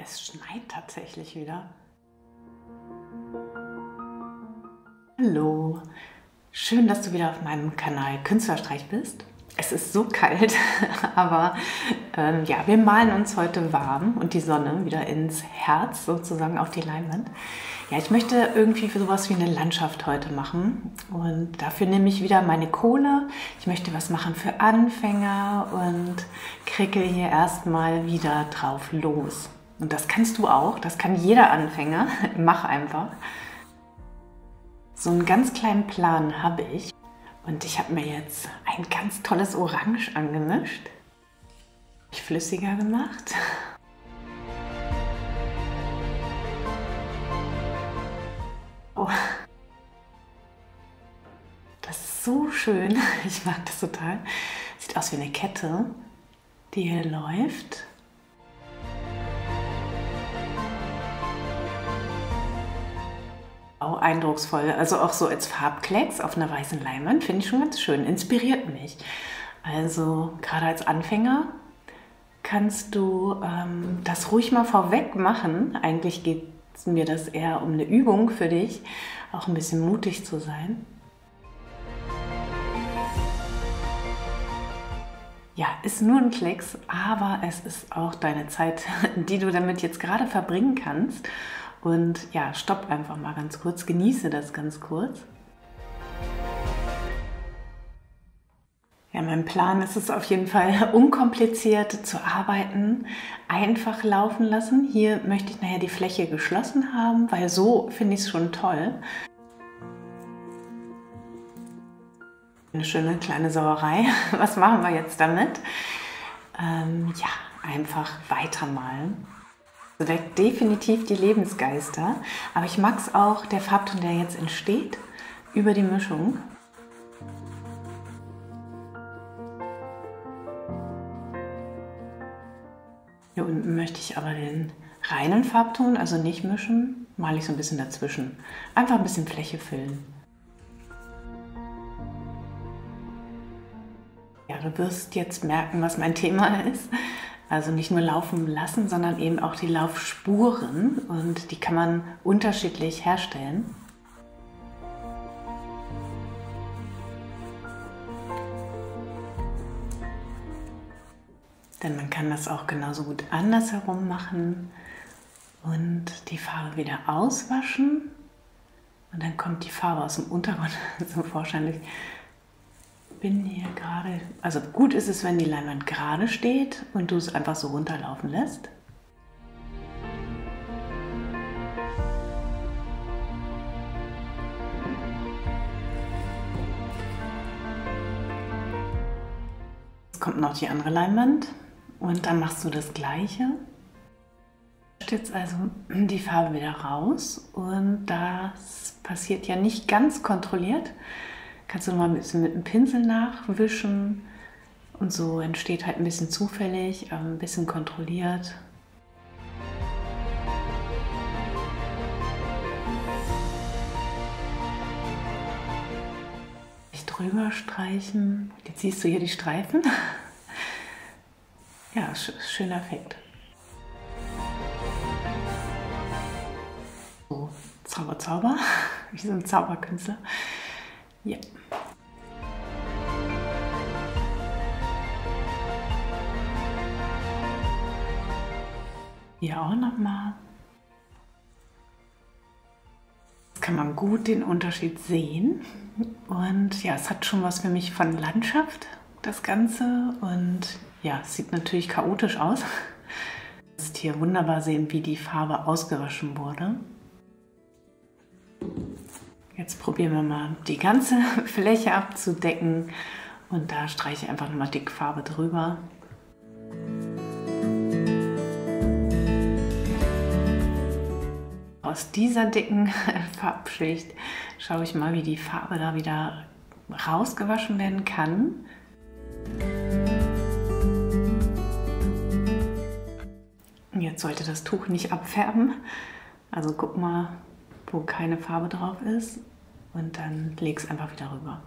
Es schneit tatsächlich wieder. Hallo, schön, dass du wieder auf meinem Kanal Künstlerstreich bist. Es ist so kalt, aber ja, wir malen uns heute warm und die Sonne wieder ins Herz, sozusagen auf die Leinwand. Ja, ich möchte irgendwie für sowas wie eine Landschaft heute machen und dafür nehme ich wieder meine Kohle. Ich möchte was machen für Anfänger und krickel hier erstmal wieder drauf los. Und das kannst du auch, das kann jeder Anfänger. Mach einfach. So einen ganz kleinen Plan habe ich. Und ich habe mir jetzt ein ganz tolles Orange angemischt. Ich flüssiger gemacht. Oh. Das ist so schön. Ich mag das total. Sieht aus wie eine Kette, die hier läuft. Eindrucksvoll, also auch so als Farbklecks auf einer weißen Leinwand finde ich schon ganz schön, inspiriert mich. Also gerade als Anfänger kannst du das ruhig mal vorweg machen. Eigentlich geht mir das eher um eine Übung für dich, auch ein bisschen mutig zu sein. Ja, ist nur ein Klecks, aber es ist auch deine Zeit, die du damit jetzt gerade verbringen kannst. Und ja, stopp einfach mal ganz kurz, genieße das ganz kurz. Ja, mein Plan ist es auf jeden Fall, unkompliziert zu arbeiten, einfach laufen lassen. Hier möchte ich nachher die Fläche geschlossen haben, weil so finde ich es schon toll. Eine schöne kleine Sauerei. Was machen wir jetzt damit? Ja, einfach weitermalen. Weckt definitiv die Lebensgeister, aber ich mag es auch, der Farbton, der jetzt entsteht, über die Mischung. Hier unten möchte ich aber den reinen Farbton, also nicht mischen, male ich so ein bisschen dazwischen. Einfach ein bisschen Fläche füllen. Ja, du wirst jetzt merken, was mein Thema ist. Also nicht nur laufen lassen, sondern eben auch die Laufspuren und die kann man unterschiedlich herstellen. Denn man kann das auch genauso gut andersherum machen und die Farbe wieder auswaschen und dann kommt die Farbe aus dem Untergrund zum Vorschein. Bin hier gerade, also gut ist es, wenn die Leinwand gerade steht und du es einfach so runterlaufen lässt. Jetzt kommt noch die andere Leinwand und dann machst du das Gleiche. Jetzt also die Farbe wieder raus und das passiert ja nicht ganz kontrolliert. Kannst du noch mal ein bisschen mit dem Pinsel nachwischen und so entsteht halt ein bisschen zufällig, ein bisschen kontrolliert. Drüber streichen. Jetzt siehst du hier die Streifen. Ja, schöner Effekt. So, Zauber, Zauber, wie so ein Zauberkünstler. Ja. Hier auch nochmal. Jetzt kann man gut den Unterschied sehen. Und ja, es hat schon was für mich von Landschaft, das Ganze. Und ja, es sieht natürlich chaotisch aus. Du kannst hier wunderbar sehen, wie die Farbe ausgewaschen wurde. Jetzt probieren wir mal, die ganze Fläche abzudecken und da streiche ich einfach nochmal dick Farbe drüber. Aus dieser dicken Farbschicht schaue ich mal, wie die Farbe da wieder rausgewaschen werden kann. Jetzt sollte das Tuch nicht abfärben. Also guck mal, wo keine Farbe drauf ist und dann leg es einfach wieder rüber.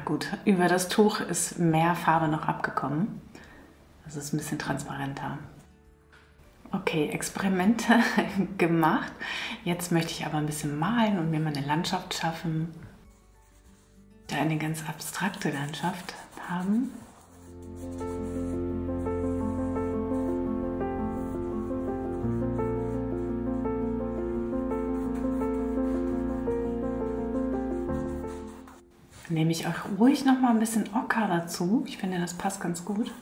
gut, über das Tuch ist mehr Farbe noch abgekommen. Das ist ein bisschen transparenter. Okay, Experimente gemacht. Jetzt möchte ich aber ein bisschen malen und mir mal eine Landschaft schaffen. Da eine ganz abstrakte Landschaft haben. Nehme ich auch ruhig noch mal ein bisschen Ocker dazu. Ich finde, das passt ganz gut.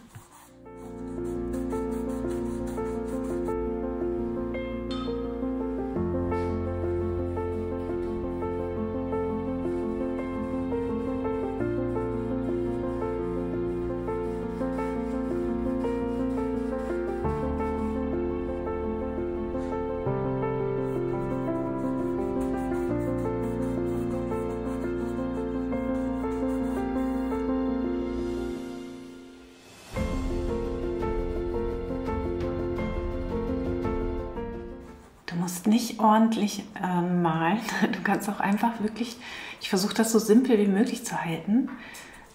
Du musst nicht ordentlich malen. Du kannst auch einfach wirklich, ich versuche das so simpel wie möglich zu halten,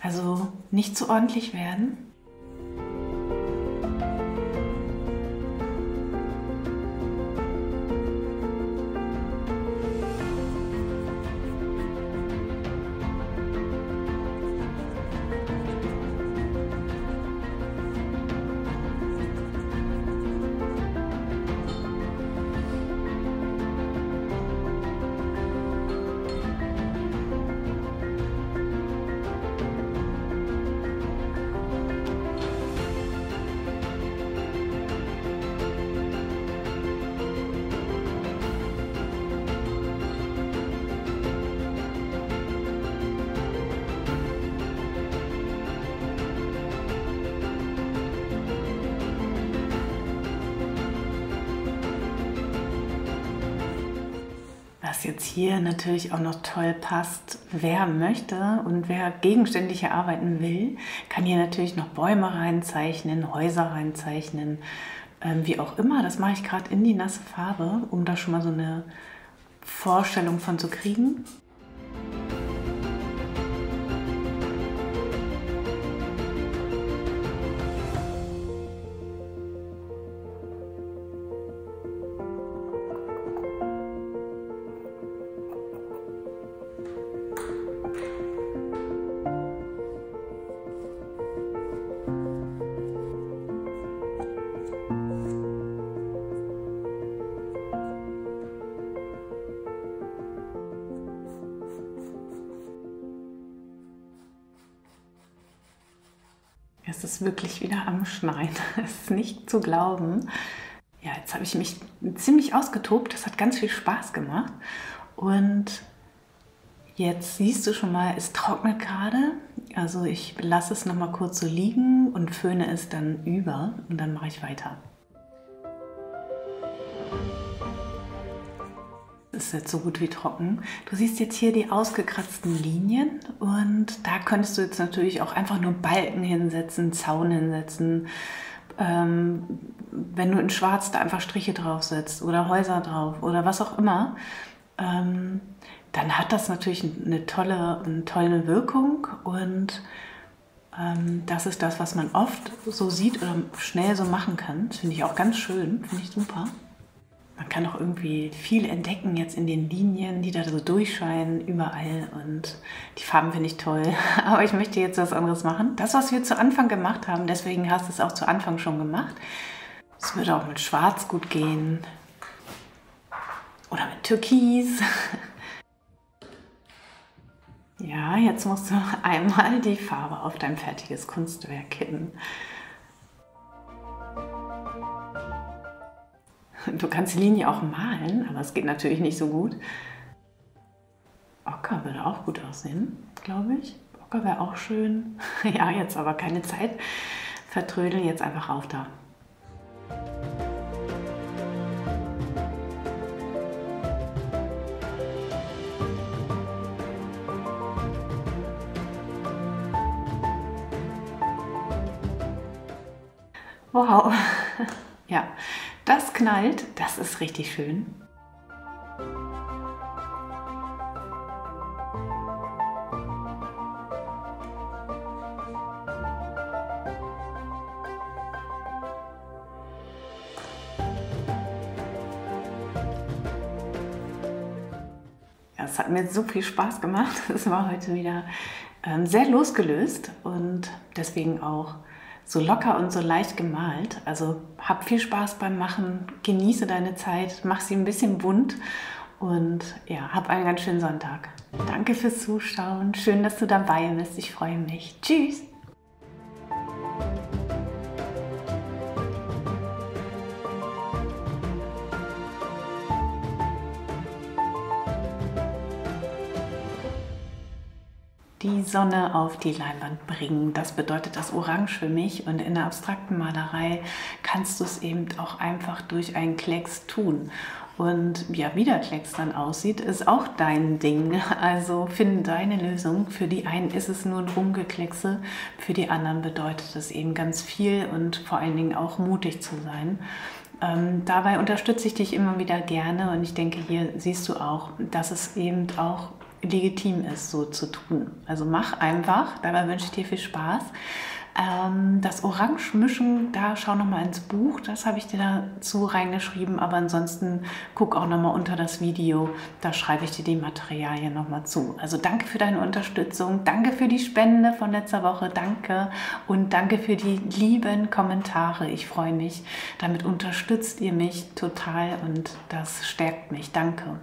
also nicht zu ordentlich werden. Was jetzt hier natürlich auch noch toll passt, wer möchte und wer gegenständlich arbeiten will, kann hier natürlich noch Bäume reinzeichnen, Häuser reinzeichnen, wie auch immer. Das mache ich gerade in die nasse Farbe, um da schon mal so eine Vorstellung von zu kriegen. Es ist wirklich wieder am Schneien. Es ist nicht zu glauben. Ja, jetzt habe ich mich ziemlich ausgetobt. Das hat ganz viel Spaß gemacht. Und jetzt siehst du schon mal, es trocknet gerade. Also ich lasse es noch mal kurz so liegen und föhne es dann über und dann mache ich weiter. Ist jetzt so gut wie trocken. Du siehst jetzt hier die ausgekratzten Linien und da könntest du jetzt natürlich auch einfach nur Balken hinsetzen, Zaun hinsetzen. Wenn du in Schwarz da einfach Striche drauf setzt oder Häuser drauf oder was auch immer, dann hat das natürlich eine tolle Wirkung und das ist das, was man oft so sieht oder schnell so machen kann. Das finde ich auch ganz schön, finde ich super. Man kann auch irgendwie viel entdecken jetzt in den Linien, die da so durchscheinen, überall. Und die Farben finde ich toll. Aber ich möchte jetzt was anderes machen. Das, was wir zu Anfang gemacht haben, deswegen hast du es auch zu Anfang schon gemacht. Es würde auch mit Schwarz gut gehen. Oder mit Türkis. Ja, jetzt musst du einmal die Farbe auf dein fertiges Kunstwerk kippen. Du kannst die Linie auch malen, aber es geht natürlich nicht so gut. Ocker würde auch gut aussehen, glaube ich. Ocker wäre auch schön. Ja, jetzt aber keine Zeit. Vertrödeln, jetzt einfach rauf da. Wow. Ja. Das knallt, das ist richtig schön. es hat mir so viel Spaß gemacht. Es war heute wieder sehr losgelöst und deswegen auch so locker und so leicht gemalt. Also hab viel Spaß beim Machen, genieße deine Zeit, mach sie ein bisschen bunt und ja, hab einen ganz schönen Sonntag. Danke fürs Zuschauen, schön, dass du dabei bist, ich freue mich. Tschüss! Die Sonne auf die Leinwand bringen, das bedeutet das Orange für mich, und in der abstrakten Malerei kannst du es eben auch einfach durch einen Klecks tun. Und ja, wie der Klecks dann aussieht, ist auch dein Ding. Also finde deine Lösung. Für die einen ist es nur ein Rumgekleckse, für die anderen bedeutet es eben ganz viel und vor allen Dingen auch mutig zu sein. Dabei unterstütze ich dich immer wieder gerne, und ich denke, hier siehst du auch, dass es eben auch legitim ist, so zu tun. Also mach einfach, dabei wünsche ich dir viel Spaß. Das Orange mischen, da schau nochmal ins Buch, das habe ich dir dazu reingeschrieben, aber ansonsten guck auch nochmal unter das Video, da schreibe ich dir die Materialien nochmal zu. Also danke für deine Unterstützung, danke für die Spende von letzter Woche, danke, und danke für die lieben Kommentare. Ich freue mich, damit unterstützt ihr mich total und das stärkt mich. Danke.